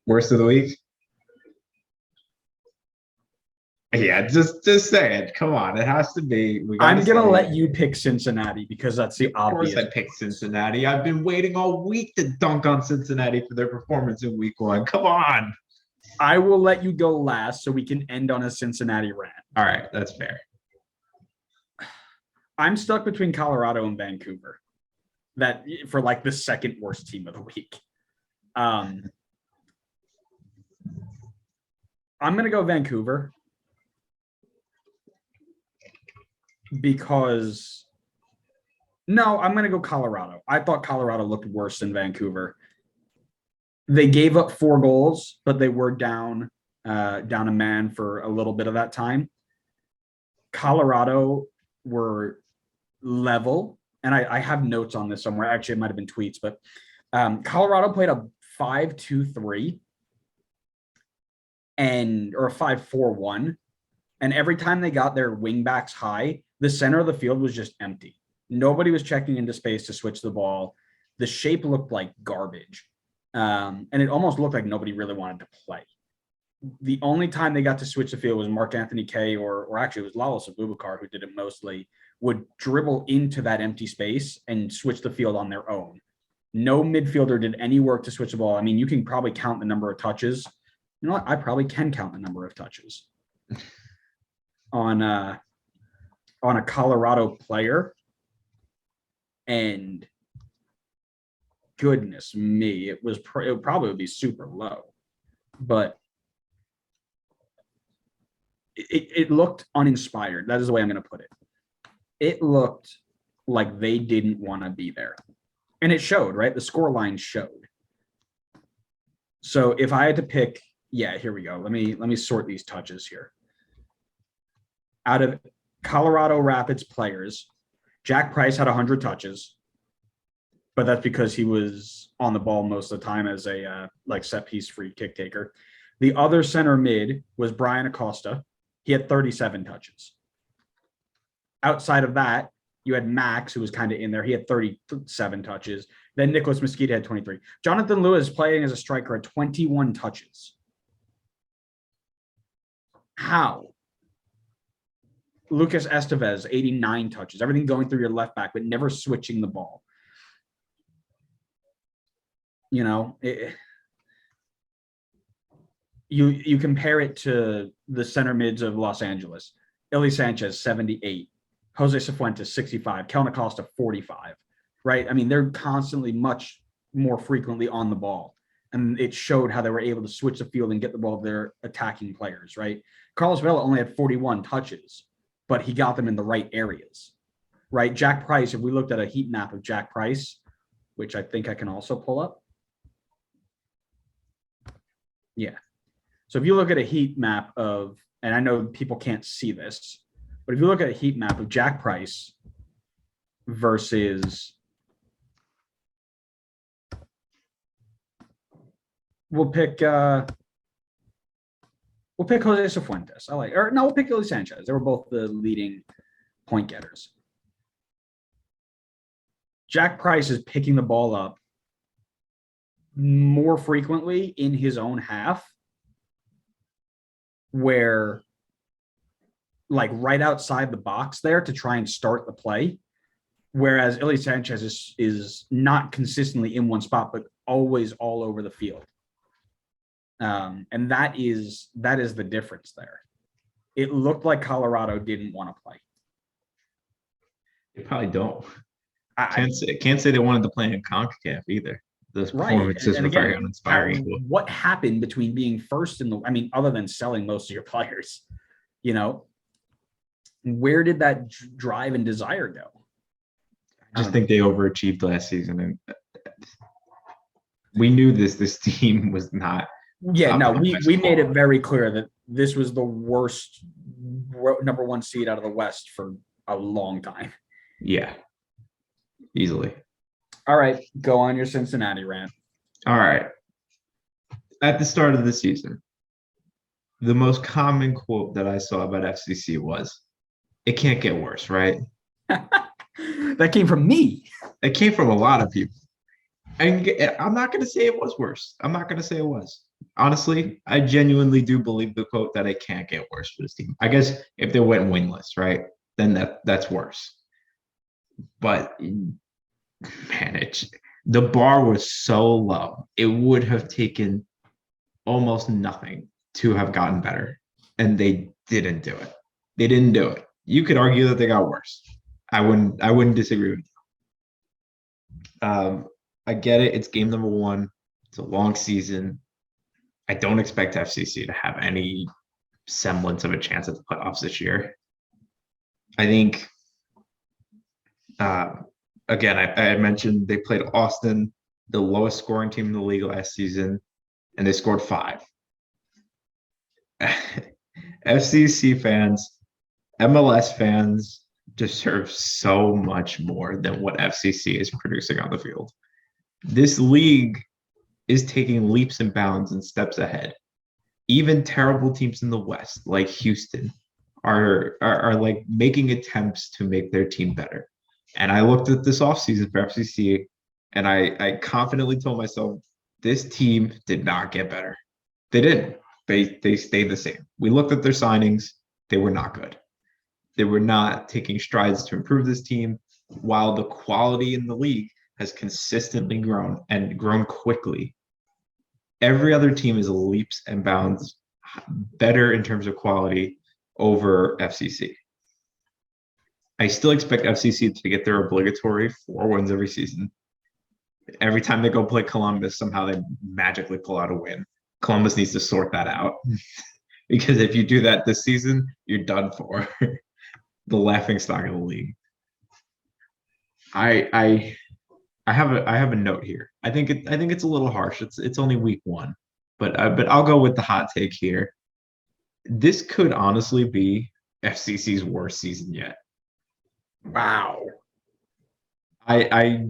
Worst of the week? Yeah, just say it. Come on, it has to be. We got to I'm gonna say let it. you pick Cincinnati because that's the Of course, obvious. I picked Cincinnati. I've been waiting all week to dunk on Cincinnati for their performance in week one. Come on. I will let you go last so we can end on a Cincinnati rant. All right, that's fair. I'm stuck between Colorado and Vancouver. That for like the second worst team of the week. I'm gonna go Vancouver because no, I'm gonna go Colorado. I thought Colorado looked worse than Vancouver. They gave up 4 goals, but they were down a man for a little bit of that time. Colorado were level, and I have notes on this somewhere. Actually, it might have been tweets, but Colorado played a 5-2-3 or a 5-4-1, and every time they got their wingbacks high, the center of the field was just empty. Nobody was checking into space to switch the ball. The shape looked like garbage. And it almost looked like nobody really wanted to play. The only time they got to switch the field was Mark Anthony Kaye, or actually it was Lawless Abubakar who did it mostly, would dribble into that empty space and switch the field on their own. No midfielder did any work to switch the ball. I mean, you can probably count the number of touches. You know what? I probably can count the number of touches on a Colorado player. And goodness me, it would probably be super low, but it looked uninspired. That is the way I'm going to put it. It looked like they didn't want to be there, and it showed. Right, the score line showed. So if I had to pick, yeah, here we go. Let me sort these touches here. Out of Colorado Rapids players, Jack Price had 100 touches. But that's because he was on the ball most of the time as a set piece free kick taker. The other center mid was Brian Acosta. He had 37 touches. Outside of that, you had Max, who was kind of in there. He had 37 touches. Then Nicholas Mosquito had 23. Jonathan Lewis, playing as a striker, had 21 touches. How? Lucas Estevez, 89 touches. Everything going through your left back, but never switching the ball. You know, you compare it to the center mids of Los Angeles. Illy Sanchez, 78. Jose Cifuentes, 65. Kelvin Acosta, 45. Right? I mean, they're constantly much more frequently on the ball. And it showed how they were able to switch the field and get the ball to their attacking players, right? Carlos Vela only had 41 touches, but he got them in the right areas, right? Jack Price, if we looked at a heat map of Jack Price, which I think I can also pull up. Yeah. So if you look at a heat map of, and I know people can't see this, but if you look at a heat map of Jack Price versus, we'll pick Jose Cifuentes. We'll pick Illy Sanchez. They were both the leading point getters. Jack Price is picking the ball up more frequently in his own half, where like right outside the box there to try and start the play, whereas Illy Sanchez is not consistently in one spot, but always all over the field. And that is the difference there. It looked like Colorado didn't want to play. They probably don't. I can't say they wanted to play in CONCACAF either. Those performances were very uninspiring. What happened between being first in other than selling most of your players, you know, where did that drive and desire go? I just think they overachieved last season, and we knew this team was not. Yeah, no, we made it very clear that this was the worst number 1 seed out of the West for a long time. Yeah, easily. All right, go on your Cincinnati rant. All right. At the start of the season, the most common quote that I saw about FCC was, "It can't get worse," right? That came from me. It came from a lot of people. And I'm not going to say it was worse. I'm not going to say it was. honestly, I genuinely do believe the quote that it can't get worse for this team. I guess if they went winless, right, then that's worse. But man, the bar was so low. It would have taken almost nothing to have gotten better, and they didn't do it. They didn't do it. You could argue that they got worse. I wouldn't disagree with you. I get it. It's game number one. It's a long season. I don't expect FCC to have any semblance of a chance at the playoffs this year. I think, uh, again, I mentioned they played Austin, the lowest scoring team in the league last season, and they scored 5. FCC fans, MLS fans deserve so much more than what FCC is producing on the field. This league is taking leaps and bounds and steps ahead. Even terrible teams in the West, like Houston, are like making attempts to make their team better. And I looked at this offseason for FCC, and I confidently told myself this team did not get better. They didn't. They stayed the same. We looked at their signings; they were not good. They were not taking strides to improve this team, while the quality in the league has consistently grown and grown quickly. Every other team is leaps and bounds better in terms of quality over FCC. I still expect FCC to get their obligatory 4 wins every season. Every time they go play Columbus, somehow they magically pull out a win. Columbus needs to sort that out because if you do that this season, you're done for. The laughing stock of the league. I have a note here. I think it's a little harsh. It's only week 1, but I'll go with the hot take here. This could honestly be FCC's worst season yet. Wow. I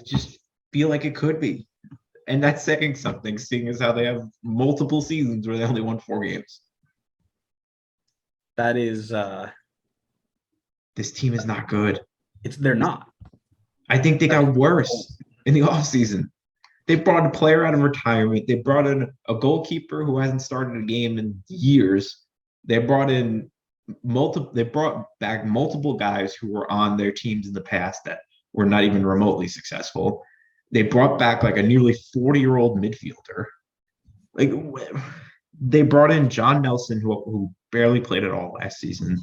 just feel like it could be, and that's saying something, seeing as how they have multiple seasons where they only won 4 games. That is This team is not good. they're not. I think they got worse in the offseason. They brought a player out of retirement. They brought in a goalkeeper who hasn't started a game in years. They brought back multiple guys who were on their teams in the past that were not even remotely successful. They brought back like a nearly 40-year-old midfielder. Like they brought in John Nelson, who barely played at all last season.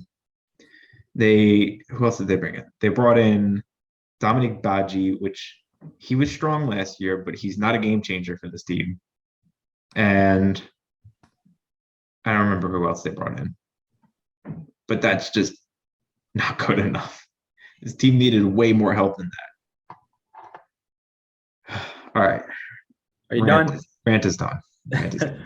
Who else did they bring in? They brought in Dominic Badji, which he was strong last year, but he's not a game changer for this team. And I don't remember who else they brought in, but that's just not good enough. This team needed way more help than that. All right. Are you done? Rant is done. Rant is done.